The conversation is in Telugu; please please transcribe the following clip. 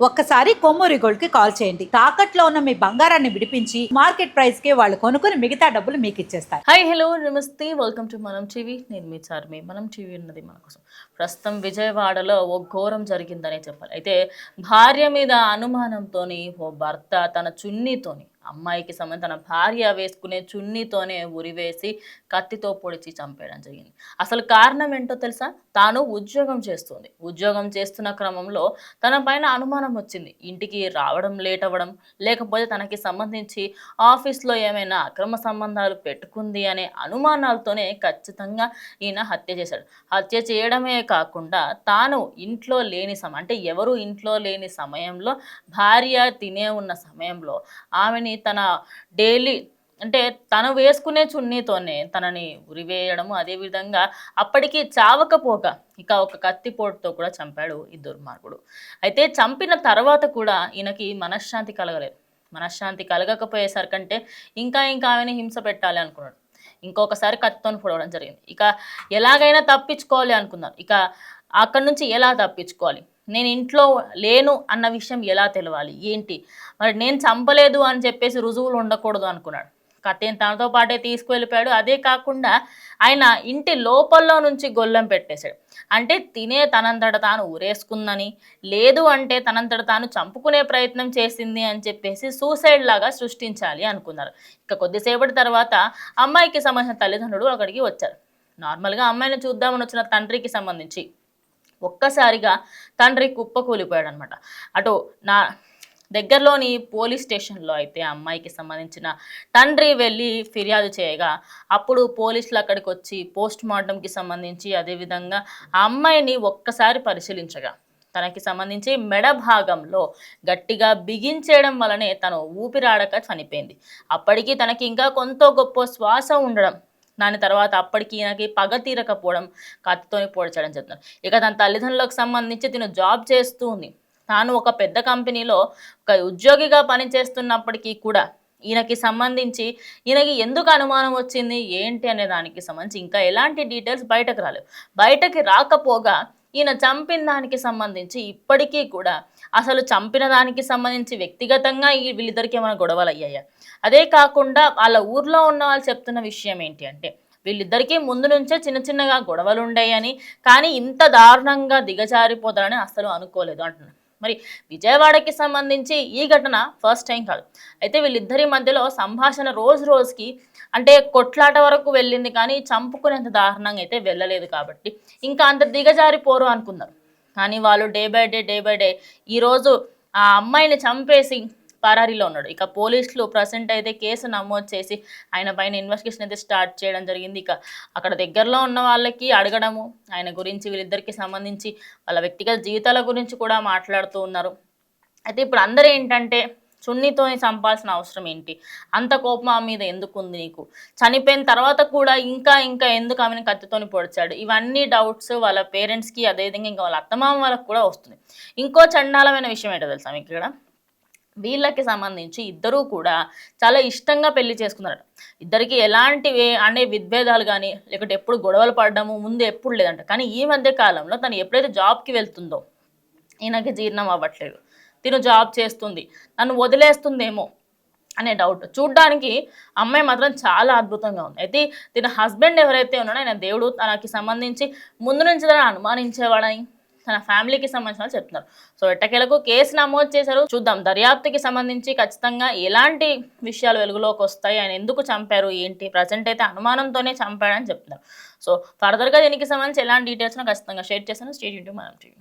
ఒక్కసారి కొమ్మూరి గోల్డ్ కి కాల్ చేయండి. తాకట్లో ఉన్న మీ బంగారాన్ని విడిపించి మార్కెట్ ప్రైస్ కి వాళ్ళు కొనుక్కుని మిగతా డబ్బులు మీకు ఇచ్చేస్తారు. హాయ్ హలో నమస్తే, వెల్కమ్ టు మనం టీవీ. నేను మీ చార్మి. మనం టీవీ ఉన్నది మన కోసం. ప్రస్తుతం విజయవాడలో ఓ ఘోరం జరిగిందనే చెప్పాలి. అయితే భార్య మీద అనుమానంతోని ఓ భర్త తన చున్నీతోని అమ్మాయికి సంబంధించి తన భార్య వేసుకునే చున్నీతోనే ఉరివేసి కత్తితో పొడిచి చంపేయడం జరిగింది. అసలు కారణం ఏంటో తెలుసా? తాను ఉద్యోగం చేస్తుంది. ఉద్యోగం చేస్తున్న క్రమంలో తన పైన అనుమానం వచ్చింది. ఇంటికి రావడం లేట్ అవ్వడం, లేకపోతే తనకి సంబంధించి ఆఫీస్లో ఏమైనా అక్రమ సంబంధాలు పెట్టుకుంది అనే అనుమానాలతోనే ఖచ్చితంగా ఈయన హత్య చేశాడు. హత్య చేయడమే కాకుండా తాను ఇంట్లో లేని అంటే ఎవరు ఇంట్లో లేని సమయంలో, భార్య తినే ఉన్న సమయంలో ఆమెని తన డైలీ అంటే తను వేసుకునే చున్నీతోనే తనని ఉరివేయడము, అదేవిధంగా అప్పటికి చావకపోగా ఇక ఒక కత్తిపోటుతో కూడా చంపాడు ఈ దుర్మార్గుడు. అయితే చంపిన తర్వాత కూడా ఈయనకి మనశ్శాంతి కలగలేదు. మనశ్శాంతి కలగకపోయేసరికంటే ఇంకా ఆమెని హింస పెట్టాలి అనుకున్నాడు. ఇంకొకసారి కత్తితోని పొడవడం జరిగింది. ఇక ఎలాగైనా తప్పించుకోవాలి అనుకున్నాను. ఇక అక్కడి నుంచి ఎలా తప్పించుకోవాలి, నేను ఇంట్లో లేను అన్న విషయం ఎలా తెలవాలి ఏంటి, మరి నేను చంపలేదు అని చెప్పేసి రుజువులు ఉండకూడదు అనుకున్నాడు. కత్తిని తనతో పాటే తీసుకువెళ్ళిపోయాడు. అదే కాకుండా ఆయన ఇంటి లోపల్లో నుంచి గొల్లెం పెట్టేశాడు. అంటే తినే తనంతట తాను ఊరేసుకుందని, లేదు అంటే తనంతట తాను చంపుకునే ప్రయత్నం చేసింది అని చెప్పేసి సూసైడ్ లాగా సృష్టించాలి అనుకున్నారు. ఇక కొద్దిసేపటి తర్వాత అమ్మాయికి సంబంధించిన తల్లిదండ్రులు అక్కడికి వచ్చారు. నార్మల్గా అమ్మాయిని చూద్దామని వచ్చిన తండ్రికి సంబంధించి ఒక్కసారిగా తండ్రి కుప్పకూలిపోయాడు అనమాట. అటు నా దగ్గరలోని పోలీస్ స్టేషన్లో అయితే అమ్మాయికి సంబంధించిన తండ్రి వెళ్ళి ఫిర్యాదు చేయగా అప్పుడు పోలీసులు అక్కడికి వచ్చి పోస్ట్ మార్టంకి సంబంధించి అదేవిధంగా ఆ అమ్మాయిని ఒక్కసారి పరిశీలించగా తనకి సంబంధించి మెడ భాగంలో గట్టిగా బిగించేయడం వలనే తను ఊపిరాడక చనిపోయింది. అప్పటికి తనకి ఇంకా కొంత గొప్ప శ్వాస ఉండడం, దాని తర్వాత అప్పటికి ఈయనకి పగ తీరకపోవడం కత్తితోని పొడిచడం జరుగుతుంది. ఇక తన తల్లిదండ్రులకు సంబంధించి తిను జాబ్ చేస్తూ ఉంది. తాను ఒక పెద్ద కంపెనీలో ఒక ఉద్యోగిగా పనిచేస్తున్నప్పటికీ కూడా ఈయనకి సంబంధించి ఈయనకి ఎందుకు అనుమానం వచ్చింది ఏంటి అనే దానికి సంబంధించి ఇంకా ఎలాంటి డీటెయిల్స్ బయటకు రాలేవు. బయటకి రాకపోగా ఈయన చంపిన దానికి సంబంధించి ఇప్పటికీ కూడా అసలు చంపిన దానికి సంబంధించి వ్యక్తిగతంగా వీళ్ళిద్దరికి ఏమైనా గొడవలు అయ్యాయా, అదే కాకుండా వాళ్ళ ఊర్లో ఉన్న వాళ్ళు చెప్తున్న విషయం ఏంటి అంటే వీళ్ళిద్దరికీ ముందు నుంచే చిన్నగా గొడవలు ఉండేయని, కానీ ఇంత దారుణంగా దిగజారిపోతారని అసలు అనుకోలేదు అంటున్నారు. మరి విజయవాడకి సంబంధించి ఈ ఘటన ఫస్ట్ టైం కాదు. అయితే వీళ్ళిద్దరి మధ్యలో సంభాషణ రోజుకి అంటే కొట్లాట వరకు వెళ్ళింది, కానీ చంపుకునేంత దారుణంగా అయితే వెళ్ళలేదు. కాబట్టి ఇంకా అంత దిగజారిపోరు అనుకున్నారు. కానీ వాళ్ళు డే బై డే ఈరోజు ఆ అమ్మాయిని చంపేసి పరారీలో ఉన్నాడు. ఇక పోలీసులు ప్రజెంట్ అయితే కేసు నమోదు చేసి ఆయన పైన ఇన్వెస్టిగేషన్ అయితే స్టార్ట్ చేయడం జరిగింది. ఇక అక్కడ దగ్గరలో ఉన్న వాళ్ళకి అడగడము, ఆయన గురించి వీళ్ళిద్దరికి సంబంధించి వాళ్ళ వ్యక్తిగత జీవితాల గురించి కూడా మాట్లాడుతూ ఉన్నారు. అయితే ఇప్పుడు అందరూ ఏంటంటే చున్నీతోని చంపాల్సిన అవసరం ఏంటి, అంత కోపం ఆమె మీద ఎందుకు ఉంది నీకు, చనిపోయిన తర్వాత కూడా ఇంకా ఎందుకు ఆమెను కత్తితోని పొడిచాడు, ఇవన్నీ డౌట్స్ వాళ్ళ పేరెంట్స్కి అదేవిధంగా ఇంకా వాళ్ళ అత్తమామ వాళ్ళకి కూడా వస్తుంది. ఇంకో చండాలమైన విషయం ఏంటో తెలుసా మీకు, ఇక్కడ వీళ్ళకి సంబంధించి ఇద్దరూ కూడా చాలా ఇష్టంగా పెళ్లి చేసుకున్నారు. ఇద్దరికి ఎలాంటివి అనే విద్భేదాలు కానీ లేకపోతే ఎప్పుడు గొడవలు పడడము ముందు ఎప్పుడు లేదంట. కానీ ఈ మధ్య కాలంలో తను ఎప్పుడైతే జాబ్కి వెళ్తుందో ఈయనకి జీర్ణం అవ్వట్లేదు. తిను జాబ్ చేస్తుంది, నన్ను వదిలేస్తుందేమో అనే డౌట్. చూడ్డానికి అమ్మాయి మాత్రం చాలా అద్భుతంగా ఉంది. అయితే తిన హస్బెండ్ ఎవరైతే ఉన్నాడో ఆయన దేవుడు, తనకి సంబంధించి ముందు నుంచి తను అనుమానించేవాడని తన ఫ్యామిలీకి సంబంధించిన వాళ్ళు చెప్తున్నారు. సో ఎట్టకేలకు కేసు నమోదు చేశారు. చూద్దాం దర్యాప్తుకి సంబంధించి ఖచ్చితంగా ఎలాంటి విషయాలు వెలుగులోకి వస్తాయి, ఆయన ఎందుకు చంపారు ఏంటి. ప్రజెంట్ అయితే అనుమానంతోనే చంపాడని చెప్తున్నారు. సో ఫర్దర్గా దీనికి సంబంధించి ఎలాంటి డీటెయిల్స్ ఖచ్చితంగా షేర్ చేస్తాను. స్టే ట్యూన్డ్ టు మనం టీవీ.